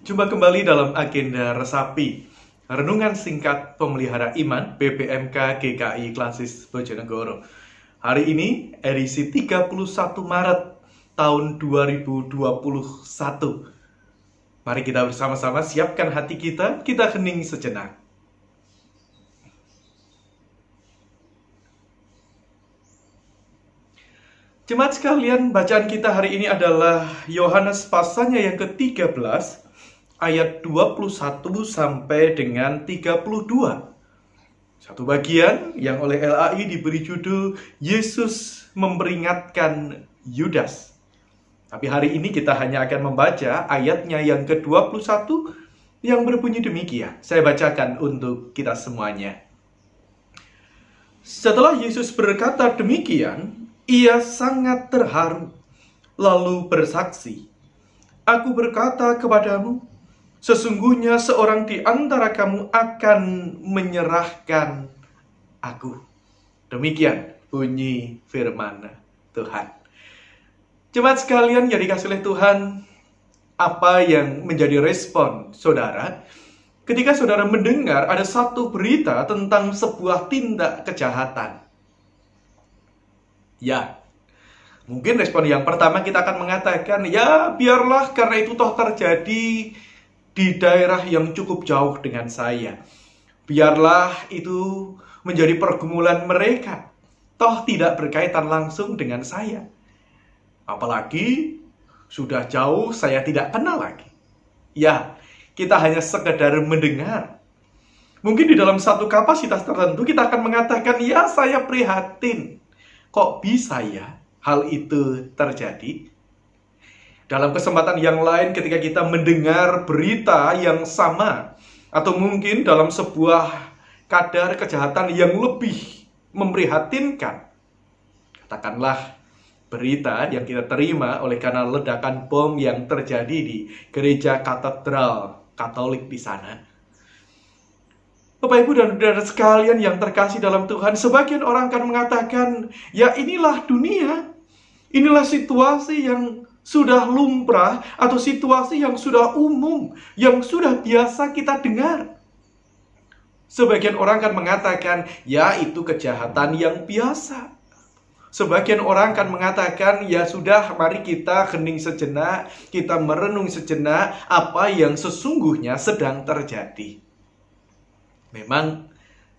Jumpa kembali dalam agenda Resapi, Renungan Singkat Pemelihara Iman BPMK GKI Klasis Bojonegoro. Hari ini edisi 31 Maret tahun 2021. Mari kita bersama-sama siapkan hati kita hening sejenak. Jemaat sekalian, bacaan kita hari ini adalah Yohanes pasalnya yang ke-13, ayat 21 sampai dengan 32. Satu bagian yang oleh LAI diberi judul Yesus memperingatkan Yudas. Tapi hari ini kita hanya akan membaca ayatnya yang ke-21 yang berbunyi demikian. Saya bacakan untuk kita semuanya. Setelah Yesus berkata demikian, ia sangat terharu, lalu bersaksi, "Aku berkata kepadamu, sesungguhnya seorang di antara kamu akan menyerahkan aku." Demikian bunyi firman Tuhan. Jemaat sekalian yang dikasihi oleh Tuhan, apa yang menjadi respon saudara ketika saudara mendengar ada satu berita tentang sebuah tindak kejahatan? Ya, mungkin respon yang pertama kita akan mengatakan, ya biarlah karena itu toh terjadi di daerah yang cukup jauh dengan saya. Biarlah itu menjadi pergumulan mereka, toh tidak berkaitan langsung dengan saya. Apalagi sudah jauh saya tidak kenal lagi. Ya, kita hanya sekedar mendengar. Mungkin di dalam satu kapasitas tertentu kita akan mengatakan, ya saya prihatin. Kok bisa ya hal itu terjadi? Dalam kesempatan yang lain ketika kita mendengar berita yang sama, atau mungkin dalam sebuah kadar kejahatan yang lebih memprihatinkan, katakanlah berita yang kita terima oleh karena ledakan bom yang terjadi di gereja katedral Katolik di sana. Bapak, Ibu, dan saudara sekalian yang terkasih dalam Tuhan, sebagian orang akan mengatakan, ya inilah dunia, inilah situasi yang sudah lumrah, atau situasi yang sudah umum, yang sudah biasa kita dengar. Sebagian orang akan mengatakan, ya itu kejahatan yang biasa. Sebagian orang akan mengatakan, ya sudah, mari kita hening sejenak, kita merenung sejenak apa yang sesungguhnya sedang terjadi. Memang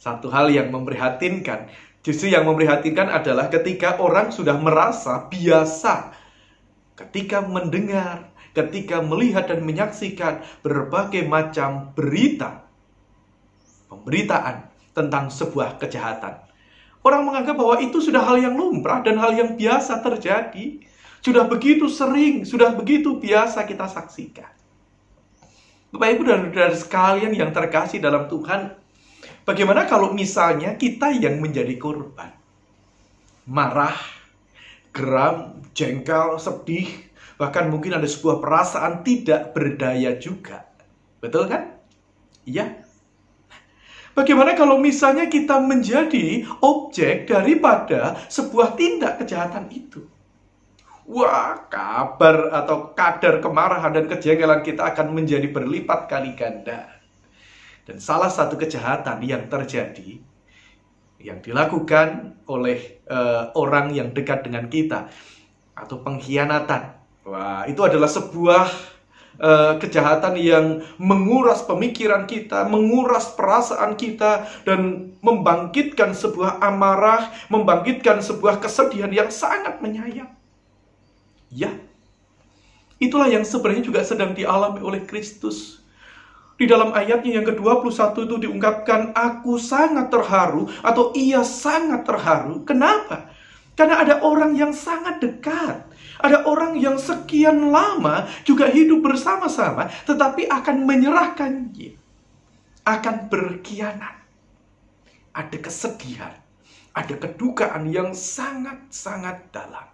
satu hal yang memprihatinkan, justru yang memprihatinkan adalah ketika orang sudah merasa biasa, ketika mendengar, ketika melihat dan menyaksikan berbagai macam berita, pemberitaan tentang sebuah kejahatan. Orang menganggap bahwa itu sudah hal yang lumrah dan hal yang biasa terjadi. Sudah begitu sering, sudah begitu biasa kita saksikan. Bapak, Ibu, dan saudara sekalian yang terkasih dalam Tuhan, bagaimana kalau misalnya kita yang menjadi korban? Marah, geram, jengkel, sedih, bahkan mungkin ada sebuah perasaan tidak berdaya juga. Betul kan? Iya. Bagaimana kalau misalnya kita menjadi objek daripada sebuah tindak kejahatan itu? Wah, kabar atau kadar kemarahan dan kejengkelan kita akan menjadi berlipat kali ganda. Dan salah satu kejahatan yang terjadi, yang dilakukan oleh orang yang dekat dengan kita, atau pengkhianatan. Wah, itu adalah sebuah kejahatan yang menguras pemikiran kita, menguras perasaan kita, dan membangkitkan sebuah amarah, membangkitkan sebuah kesedihan yang sangat menyayat. Ya, itulah yang sebenarnya juga sedang dialami oleh Kristus. Di dalam ayatnya yang ke-21 itu diungkapkan, aku sangat terharu, atau ia sangat terharu. Kenapa? Karena ada orang yang sangat dekat. Ada orang yang sekian lama juga hidup bersama-sama, tetapi akan menyerahkannya, akan berkhianat. Ada kesedihan, ada kedukaan yang sangat-sangat dalam.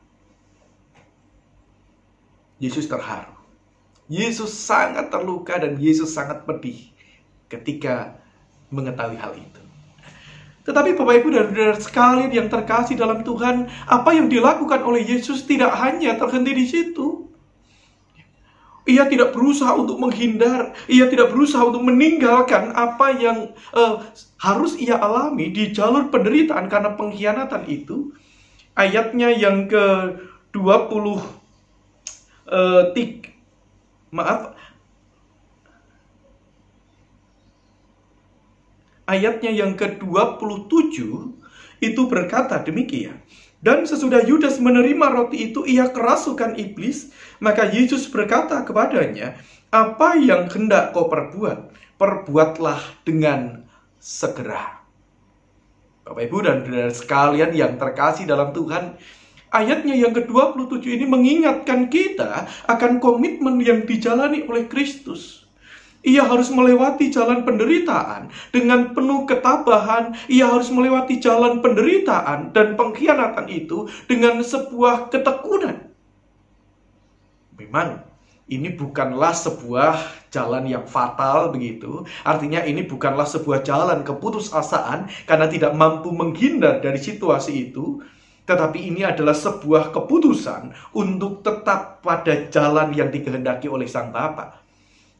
Yesus terharu. Yesus sangat terluka dan Yesus sangat pedih ketika mengetahui hal itu. Tetapi Bapak, Ibu, dan saudara sekalian yang terkasih dalam Tuhan, apa yang dilakukan oleh Yesus tidak hanya terhenti di situ. Ia tidak berusaha untuk menghindar, ia tidak berusaha untuk meninggalkan apa yang harus ia alami di jalur penderitaan karena pengkhianatan itu. Ayatnya yang ke-20 ayatnya yang ke-27 itu berkata demikian. Dan sesudah Yudas menerima roti itu, ia kerasukan iblis. Maka Yesus berkata kepadanya, apa yang hendak kau perbuat? Perbuatlah dengan segera. Bapak Ibu dan saudara sekalian yang terkasih dalam Tuhan, ayatnya yang ke-27 ini mengingatkan kita akan komitmen yang dijalani oleh Kristus. Ia harus melewati jalan penderitaan dengan penuh ketabahan. Ia harus melewati jalan penderitaan dan pengkhianatan itu dengan sebuah ketekunan. Memang ini bukanlah sebuah jalan yang fatal begitu. Artinya ini bukanlah sebuah jalan keputusasaan karena tidak mampu menghindar dari situasi itu. Tetapi ini adalah sebuah keputusan untuk tetap pada jalan yang dikehendaki oleh Sang Bapa.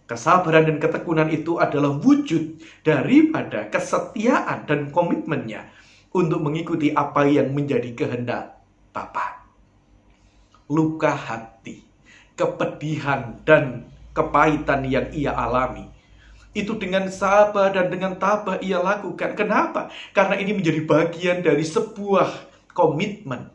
Kesabaran dan ketekunan itu adalah wujud daripada kesetiaan dan komitmennya untuk mengikuti apa yang menjadi kehendak Bapa. Luka hati, kepedihan dan kepahitan yang ia alami, itu dengan sabar dan dengan tabah ia lakukan. Kenapa? Karena ini menjadi bagian dari sebuah komitmen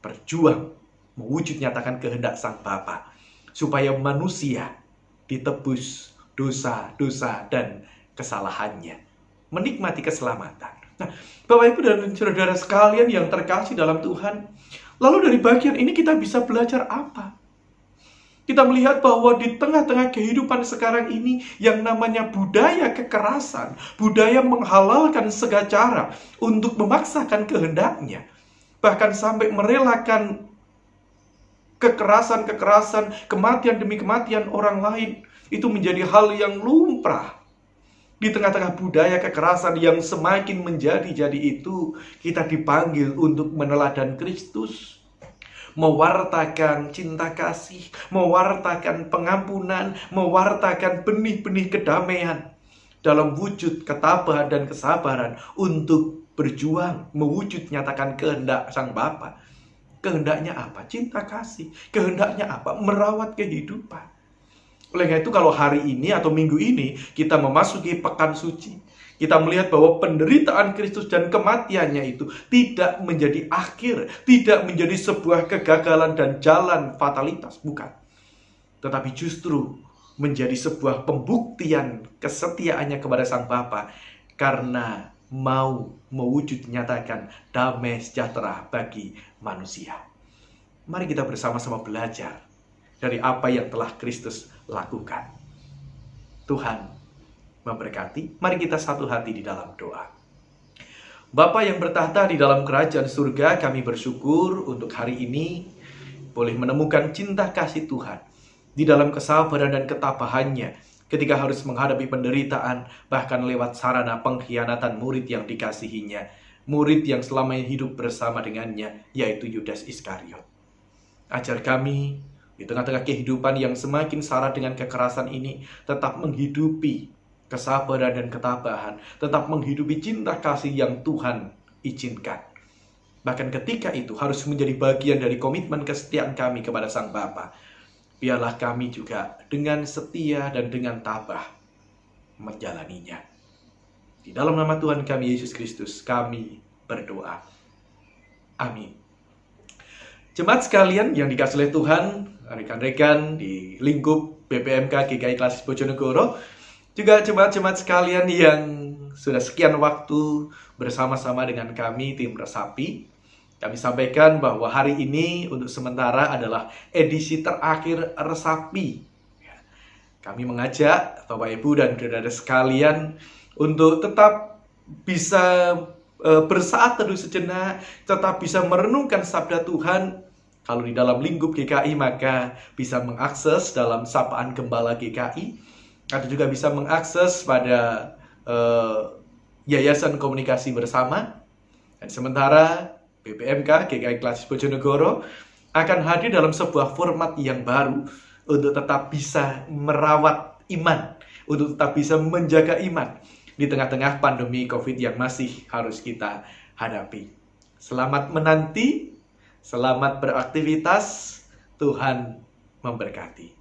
berjuang mewujud nyatakan kehendak Sang Bapa supaya manusia ditebus dosa-dosa dan kesalahannya, menikmati keselamatan. Nah, Bapak Ibu dan saudara sekalian yang terkasih dalam Tuhan, lalu dari bagian ini kita bisa belajar apa? Kita melihat bahwa di tengah-tengah kehidupan sekarang ini yang namanya budaya kekerasan, budaya menghalalkan segala cara untuk memaksakan kehendaknya, bahkan sampai merelakan kekerasan, kematian demi kematian orang lain, itu menjadi hal yang lumrah. Di tengah-tengah budaya kekerasan yang semakin menjadi-jadi itu, kita dipanggil untuk meneladan Kristus, mewartakan cinta kasih, mewartakan pengampunan, mewartakan benih-benih kedamaian dalam wujud ketabahan dan kesabaran untuk berjuang mewujud nyatakan kehendak Sang Bapa. Kehendaknya apa? Cinta kasih. Kehendaknya apa? Merawat kehidupan. Oleh karena itu kalau hari ini atau minggu ini kita memasuki pekan suci, kita melihat bahwa penderitaan Kristus dan kematiannya itu tidak menjadi akhir, tidak menjadi sebuah kegagalan dan jalan fatalitas, bukan. Tetapi justru menjadi sebuah pembuktian kesetiaannya kepada Sang Bapa karena mau mewujud nyatakan damai sejahtera bagi manusia. Mari kita bersama-sama belajar dari apa yang telah Kristus lakukan. Tuhan memberkati. Mari kita satu hati di dalam doa. Bapa yang bertahta di dalam kerajaan surga, kami bersyukur untuk hari ini boleh menemukan cinta kasih Tuhan di dalam kesabaran dan ketabahannya ketika harus menghadapi penderitaan, bahkan lewat sarana pengkhianatan murid yang dikasihinya, murid yang selamanya hidup bersama dengannya, yaitu Yudas Iskariot. Ajar kami di tengah-tengah kehidupan yang semakin syarat dengan kekerasan ini, tetap menghidupi kesabaran dan ketabahan, tetap menghidupi cinta kasih yang Tuhan izinkan. Bahkan ketika itu harus menjadi bagian dari komitmen kesetiaan kami kepada Sang Bapa. Biarlah kami juga dengan setia dan dengan tabah menjalaninya. Di dalam nama Tuhan kami Yesus Kristus kami berdoa. Amin. Jemaat sekalian yang dikasihi oleh Tuhan, rekan-rekan di lingkup BPMK GKI Klasis Bojonegoro, juga jemaat-jemaat sekalian yang sudah sekian waktu bersama-sama dengan kami tim Resapi, kami sampaikan bahwa hari ini untuk sementara adalah edisi terakhir Resapi. Kami mengajak Bapak Ibu dan saudara sekalian untuk tetap bisa bersaat teduh sejenak, tetap bisa merenungkan sabda Tuhan. Kalau di dalam lingkup GKI maka bisa mengakses dalam sapaan Gembala GKI, atau juga bisa mengakses pada Yayasan Komunikasi Bersama. Dan sementara BPMK GKI Klasis Bojonegoro akan hadir dalam sebuah format yang baru, untuk tetap bisa merawat iman, untuk tetap bisa menjaga iman di tengah-tengah pandemi COVID yang masih harus kita hadapi. Selamat menanti, selamat beraktivitas, Tuhan memberkati.